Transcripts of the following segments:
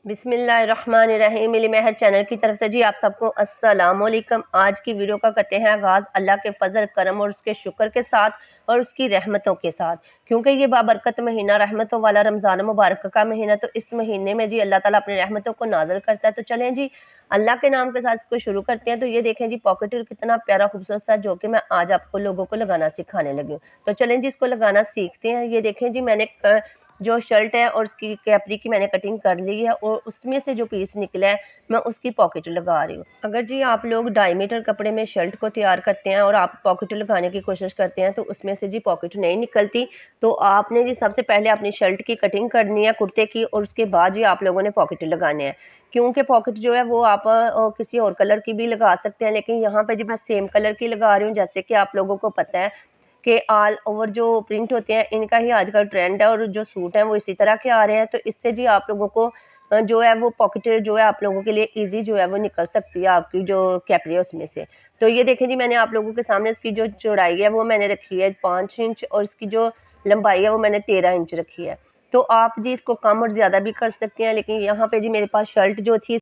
बिस्मिल्लाहिर्रहमानिर्रहीम। मिली महर चैनल की तरफ से जी आप सबको अस्सलामुअलैकुम। आज की वीडियो का करते हैं आगाज़ अल्लाह के फ़ज़ल करम और उसके शुक्र के साथ और उसकी रहमतों के साथ, क्योंकि ये बाबरकत महीना रहमतों वाला रमज़ान मुबारक का महीना, तो इस महीने में जी अल्लाह ताला अपनी रहमतों को नाज़िल करता है। तो चलें जी अल्लाह के नाम के साथ इसको शुरू करते हैं। तो ये देखें जी पॉकेट कितना प्यारा खूबसूरत सा, जो कि मैं आज आपको लोगों को लगाना सिखाने लगी हूँ। तो चलें जी इसको लगाना सीखते हैं। ये देखें जी मैंने जो शर्ट है और उसकी कैपरी की मैंने कटिंग कर ली है और उसमें से जो पीस निकला है मैं उसकी पॉकेट लगा रही हूँ। अगर जी आप लोग 2.5 मीटर कपड़े में शर्ट को तैयार करते हैं और आप पॉकेट लगाने की कोशिश करते हैं तो उसमें से जी पॉकेट नहीं निकलती, तो आपने जी सबसे पहले अपनी शर्ट की कटिंग करनी है कुर्ते की, और उसके बाद जी आप लोगों ने पॉकेट लगाने हैं। क्योंकि पॉकेट जो है वो आप किसी और कलर की भी लगा सकते हैं, लेकिन यहाँ पे जी मैं सेम कलर की लगा रही हूँ। जैसे कि आप लोगों को पता है कि ऑल ओवर जो प्रिंट होते हैं इनका ही आजकल ट्रेंड है और जो सूट हैं वो इसी तरह के आ रहे हैं। तो इससे जी आप लोगों को जो है वो पॉकेट जो है आप लोगों के लिए इजी जो है वो निकल सकती है आपकी जो कैपरी है उसमें से। तो ये देखें जी मैंने आप लोगों के सामने इसकी जो चौड़ाई है वो मैंने रखी है 5 इंच और इसकी जो लंबाई है वो मैंने 13 इंच रखी है। तो आप जी इसको कम और ज़्यादा भी कर सकते हैं, लेकिन यहाँ पे जी मेरे पास शर्ट जो थी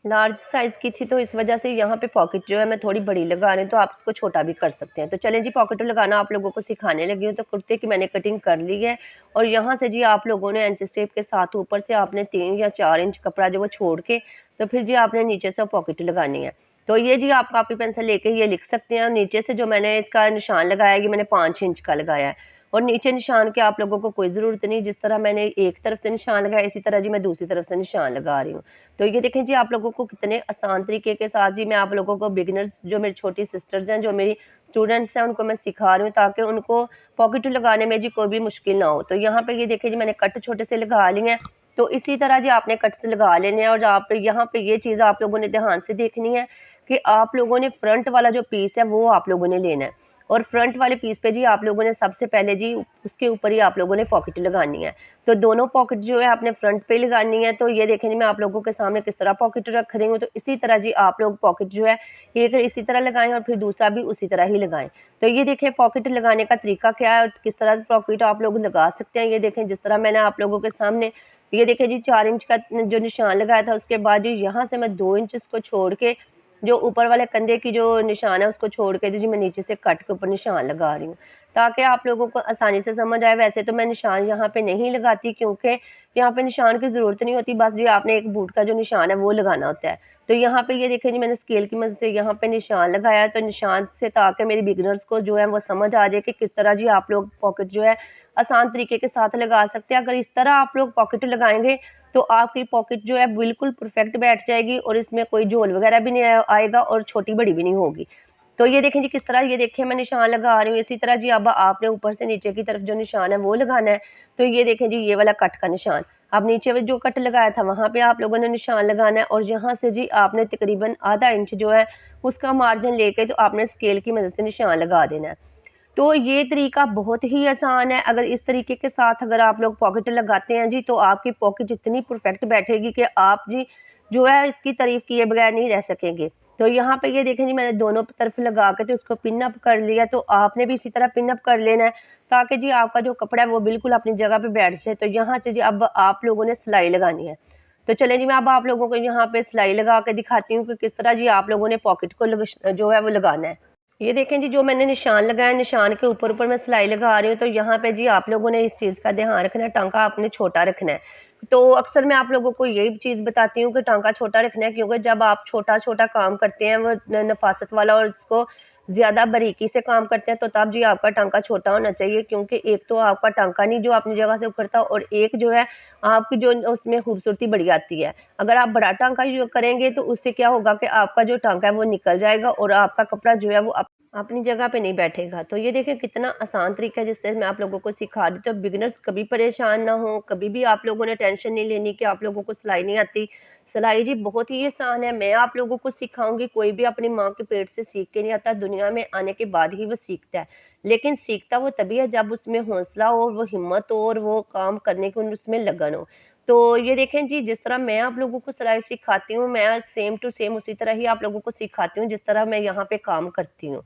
लार्ज साइज़ की थी, तो इस वजह से यहाँ पे पॉकेट जो है मैं थोड़ी बड़ी लगा रही हूँ, तो आप इसको छोटा भी कर सकते हैं। तो चलें जी पॉकेट लगाना आप लोगों को सिखाने लगी हूँ। तो कुर्ते की मैंने कटिंग कर ली है और यहाँ से जी आप लोगों ने एंच टेप के साथ ऊपर से आपने 3 या 4 इंच कपड़ा जो वो छोड़ के तो फिर जी आपने नीचे से पॉकेट लगानी है। तो ये जी आप कॉपी पेंसिल लेके ये लिख सकते हैं, और नीचे से जो मैंने इसका निशान लगाया है ये मैंने 5 इंच का लगाया है। और नीचे निशान की आप लोगों को कोई ज़रूरत नहीं, जिस तरह मैंने एक तरफ से निशान लगाया इसी तरह जी मैं दूसरी तरफ से निशान लगा रही हूँ। तो ये देखें जी आप लोगों को कितने आसान तरीके के साथ जी मैं आप लोगों को बिगिनर्स जो मेरी छोटी सिस्टर्स हैं, जो मेरी स्टूडेंट्स हैं, उनको मैं सिखा रही हूँ ताकि उनको पॉकेट लगाने में जी कोई भी मुश्किल ना हो। तो यहाँ पे ये देखें जी मैंने कट छोटे से लगा लिए हैं, तो इसी तरह जी आपने कट से लगा लेने हैं। और आप यहाँ पे ये चीज़ आप लोगों ने ध्यान से देखनी है कि आप लोगों ने फ्रंट वाला जो पीस है वो आप लोगों ने लेना है, और फ्रंट वाले पीस पे जी आप लोगों ने सबसे पहले जी उसके ऊपर ही आप लोगों ने पॉकेट लगानी है। तो दोनों पॉकेट जो है आपने फ्रंट पे लगानी है। तो ये देखें जी मैं आप लोगों के सामने किस तरह पॉकेट रख रही हूँ। तो इसी तरह जी आप लोग पॉकेट जो है एक इसी तरह लगाएं और फिर दूसरा भी उसी तरह ही लगाएं। तो ये देखें पॉकेट लगाने का तरीका क्या है और किस तरह पॉकेट आप लोग लगा सकते हैं। ये देखें जिस तरह मैंने आप लोगों के सामने ये देखें जी 4 इंच का जो निशान लगाया था, उसके बाद जी यहाँ से मैं 2 इंच इसको छोड़ के जो ऊपर वाले कंधे की जो निशान है उसको छोड़ के जी मैं नीचे से कट के ऊपर निशान लगा रही हूँ, ताकि आप लोगों को आसानी से समझ आए। वैसे तो मैं निशान यहाँ पे नहीं लगाती, क्योंकि यहाँ पे निशान की ज़रूरत नहीं होती, बस जी आपने एक बूट का जो निशान है वो लगाना होता है। तो यहाँ पे ये देखें जी मैंने स्केल की मदद से यहाँ पे निशान लगाया है, तो निशान से ताकि मेरी बिगिनर्स को जो है वो समझ आ जाए कि किस तरह जी आप लोग पॉकेट जो है आसान तरीके के साथ लगा सकते हैं। अगर इस तरह आप लोग पॉकेट लगाएंगे तो आपकी पॉकेट जो है बिल्कुल परफेक्ट बैठ जाएगी और इसमें कोई झोल वगैरह भी नहीं आएगा और छोटी बड़ी भी नहीं होगी। तो ये देखें जी किस तरह ये देखें मैं निशान लगा रही हूँ। इसी तरह जी अब आपने ऊपर से नीचे की तरफ जो निशान है वो लगाना है। तो ये देखें जी ये वाला कट का निशान, अब नीचे जो कट लगाया था वहाँ पे आप लोगों ने निशान लगाना है, और यहाँ से जी आपने तकरीबन आधा इंच जो है उसका मार्जिन लेके तो आपने स्केल की मदद से निशान लगा देना है। तो ये तरीका बहुत ही आसान है। अगर इस तरीके के साथ अगर आप लोग पॉकेट लगाते हैं जी, तो आपकी पॉकेट इतनी परफेक्ट बैठेगी कि आप जी जो है इसकी तारीफ किए बगैर नहीं रह सकेंगे। तो यहाँ पे ये देखें जी मैंने दोनों तरफ लगा के तो इसको पिन अप कर लिया, तो आपने भी इसी तरह पिन अप कर लेना है ताकि जी आपका जो कपड़ा है वो बिल्कुल अपनी जगह पे बैठ जाए। तो यहाँ से जी अब आप लोगों ने सिलाई लगानी है। तो चलें जी मैं अब आप लोगों को यहाँ पे सिलाई लगा के दिखाती हूँ कि किस तरह जी आप लोगों ने पॉकेट को जो है वो लगाना है। ये देखें जी जो मैंने निशान लगाया, निशान के ऊपर मैं सिलाई लगा रही हूँ। तो यहाँ पे जी आप लोगों ने इस चीज़ का ध्यान रखना है, टांका आपने छोटा रखना है। तो अक्सर मैं आप लोगों को यही चीज़ बताती हूँ कि टांका छोटा रखना है, क्योंकि जब आप छोटा-छोटा काम करते हैं वो नफ़ासत वाला और इसको ज़्यादा बारीकी से काम करते हैं, तो तब जी आपका टांका छोटा होना चाहिए, क्योंकि एक तो आपका टांका नहीं जो अपनी जगह से उखड़ता और एक जो है आपकी जो उसमें खूबसूरती बढ़ जाती है। अगर आप बड़ा टांका यूज़ करेंगे तो उससे क्या होगा कि आपका जो टांका है वो निकल जाएगा और आपका कपड़ा जो है वो अपनी जगह पे नहीं बैठेगा। तो ये देखें कितना आसान तरीका है जिससे मैं आप लोगों को सिखा दी। तो बिगिनर्स कभी परेशान ना हो, कभी भी आप लोगों ने टेंशन नहीं लेनी कि आप लोगों को सिलाई नहीं आती। सिलाई जी बहुत ही आसान है, मैं आप लोगों को सिखाऊँगी। कोई भी अपनी माँ के पेट से सीख के नहीं आता, दुनिया में आने के बाद ही वो सीखता है। लेकिन सीखता वो तभी है जब उसमें हौसला हो, वो हिम्मत हो और वो काम करने की उसमें लगन हो। तो ये देखें जी जिस तरह मैं आप लोगों को सिलाई सिखाती हूँ, मैं सेम टू सेम उसी तरह ही आप लोगों को सिखाती हूँ जिस तरह मैं यहाँ पे काम करती हूँ।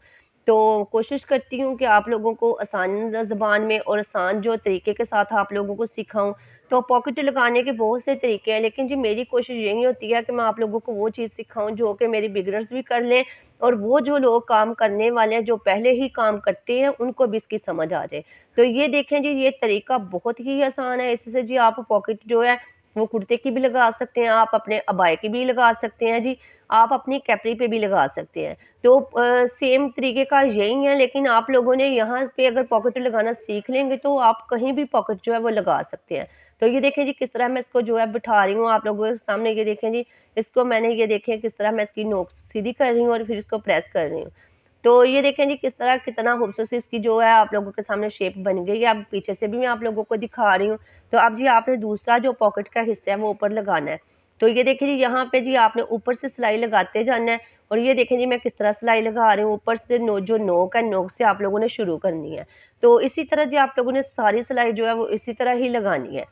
तो कोशिश करती हूँ कि आप लोगों को आसान ज़बान में और आसान जो तरीके के साथ आप लोगों को सिखाऊँ, तो पॉकेट लगाने के बहुत से तरीके हैं, लेकिन जी मेरी कोशिश यही होती है कि मैं आप लोगों को वो चीज़ सिखाऊँ जो कि मेरे बिगिनर्स भी कर लें, और वो जो लोग काम करने वाले हैं, जो पहले ही काम करते हैं, उनको भी इसकी समझ आ जाए। तो ये देखें जी, ये तरीका बहुत ही आसान है। इससे जी आप पॉकेट जो है वो कुर्ते की भी लगा सकते हैं, आप अपने अबाए की भी लगा सकते हैं जी, आप अपनी कैपरी पे भी लगा सकते हैं। तो सेम तरीके का यही है, लेकिन आप लोगों ने यहाँ पे अगर पॉकेट लगाना सीख लेंगे तो आप कहीं भी पॉकेट जो है वो लगा सकते हैं। तो ये देखें जी किस तरह मैं इसको जो है बिठा रही हूँ आप लोगों के सामने, ये देखें जी, इसको मैंने ये देखें किस तरह मैं इसकी नोक सीधी कर रही हूँ और फिर इसको प्रेस कर रही हूँ। तो ये देखें जी किस तरह कितना खूबसूरत सी इसकी जो है आप लोगों के सामने शेप बन गई है। अब पीछे से भी मैं आप लोगों को दिखा रही हूँ। तो अब जी आपने दूसरा जो पॉकेट का हिस्सा है वो ऊपर लगाना है। तो ये देखिए जी यहाँ पे जी आपने ऊपर से सिलाई लगाते जाना है, और ये देखें जी मैं किस तरह सिलाई लगा रही हूँ। ऊपर से जो नोक है, नोक से आप लोगों ने शुरू करनी है। तो इसी तरह जी आप लोगों ने सारी सिलाई जो है वो इसी तरह ही लगानी है।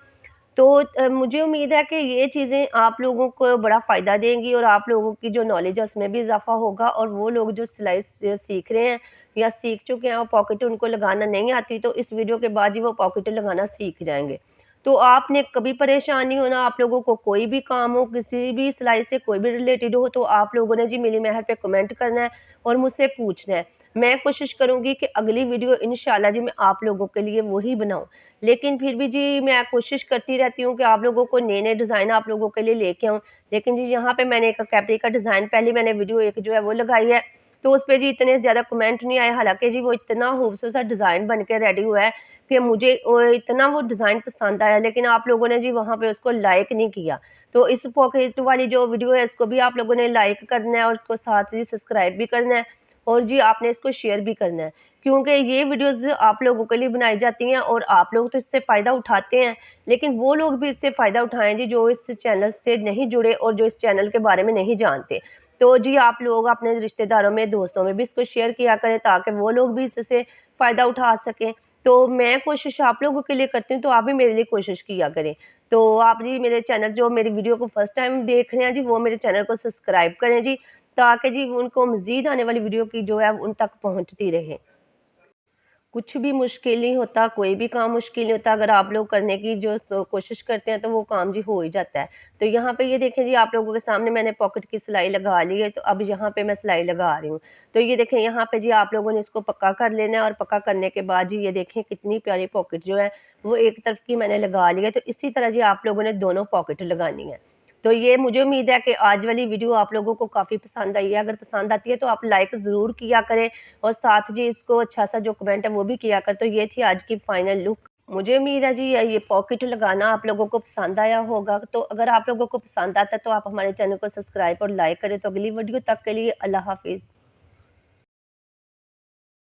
तो मुझे उम्मीद है कि ये चीज़ें आप लोगों को बड़ा फ़ायदा देंगी, और आप लोगों की जो नॉलेज है उसमें भी इज़ाफ़ा होगा, और वो लोग जो सिलाई सीख रहे हैं या सीख चुके हैं और पॉकेट उनको लगाना नहीं आती, तो इस वीडियो के बाद ही वो पॉकेट लगाना सीख जाएँगे। तो आपने कभी परेशान नहीं होना, आप लोगों को कोई भी काम हो, किसी भी सिलाई से कोई भी रिलेटेड हो, तो आप लोगों ने जी मिली महर पे कमेंट करना है और मुझसे पूछना है। मैं कोशिश करूँगी कि अगली वीडियो इंशाल्लाह जी मैं आप लोगों के लिए वही बनाऊँ। लेकिन फिर भी जी मैं कोशिश करती रहती हूँ कि आप लोगों को नए-नए डिज़ाइन आप लोगों के लिए लेके आऊँ। लेकिन जी यहाँ पे मैंने एक कैपरी का डिज़ाइन पहले मैंने वीडियो एक जो है वो लगाई है, तो उसपे जी इतने ज़्यादा कमेंट नहीं आए। हालाँकि जी वो इतना खूबसूरत सा डिज़ाइन बन के रेडी हुआ है कि मुझे इतना वो डिज़ाइन पसंद आया, लेकिन आप लोगों ने जी वहाँ पे उसको लाइक नहीं किया। तो इस पॉकेट वाली जो वीडियो है इसको भी आप लोगों ने लाइक करना है, और उसको साथ ही सब्सक्राइब भी करना है, और जी आपने इसको शेयर भी करना है। क्योंकि ये वीडियोज़ आप लोगों के लिए बनाई जाती हैं, और आप लोग तो इससे फ़ायदा उठाते हैं, लेकिन वो लोग भी इससे फ़ायदा उठाएँ जी जो इस चैनल से नहीं जुड़े और जो इस चैनल के बारे में नहीं जानते। तो जी आप लोग अपने रिश्तेदारों में, दोस्तों में भी इसको शेयर किया करें, ताकि वो लोग भी इससे फ़ायदा उठा सकें। तो मैं कोशिश आप लोगों के लिए करती हूँ, तो आप भी मेरे लिए कोशिश किया करें। तो आप जी मेरे चैनल, जो मेरी वीडियो को फर्स्ट टाइम देख रहे हैं जी, वो मेरे चैनल को सब्सक्राइब करें जी, ताकि जी उनको मज़ीद आने वाली वीडियो की जो है उन तक पहुँचती रहे। कुछ भी मुश्किल नहीं होता, कोई भी काम मुश्किल नहीं होता, अगर आप लोग करने की जो कोशिश करते हैं तो वो काम जी हो ही जाता है। तो यहाँ पे ये देखें जी, आप लोगों के सामने मैंने पॉकेट की सिलाई लगा ली है, तो अब यहाँ पे मैं सिलाई लगा रही हूँ। तो ये देखें यहाँ पे जी आप लोगों ने इसको पक्का कर लेना है, और पक्का करने के बाद जी ये देखें कितनी प्यारी पॉकेट जो है वो एक तरफ की मैंने लगा ली है। तो इसी तरह जी आप लोगों ने दोनों पॉकेट लगानी है। तो ये मुझे उम्मीद है कि आज वाली वीडियो आप लोगों को काफ़ी पसंद आई है। अगर पसंद आती है तो आप लाइक ज़रूर किया करें, और साथ जी इसको अच्छा-सा जो कमेंट है वो भी किया करें। तो ये थी आज की फाइनल लुक। मुझे उम्मीद है जी ये पॉकेट लगाना आप लोगों को पसंद आया होगा। तो अगर आप लोगों को पसंद आता है तो आप हमारे चैनल को सब्सक्राइब और लाइक करें। तो अगली वीडियो तक के लिए अल्लाह हाफ़िज़।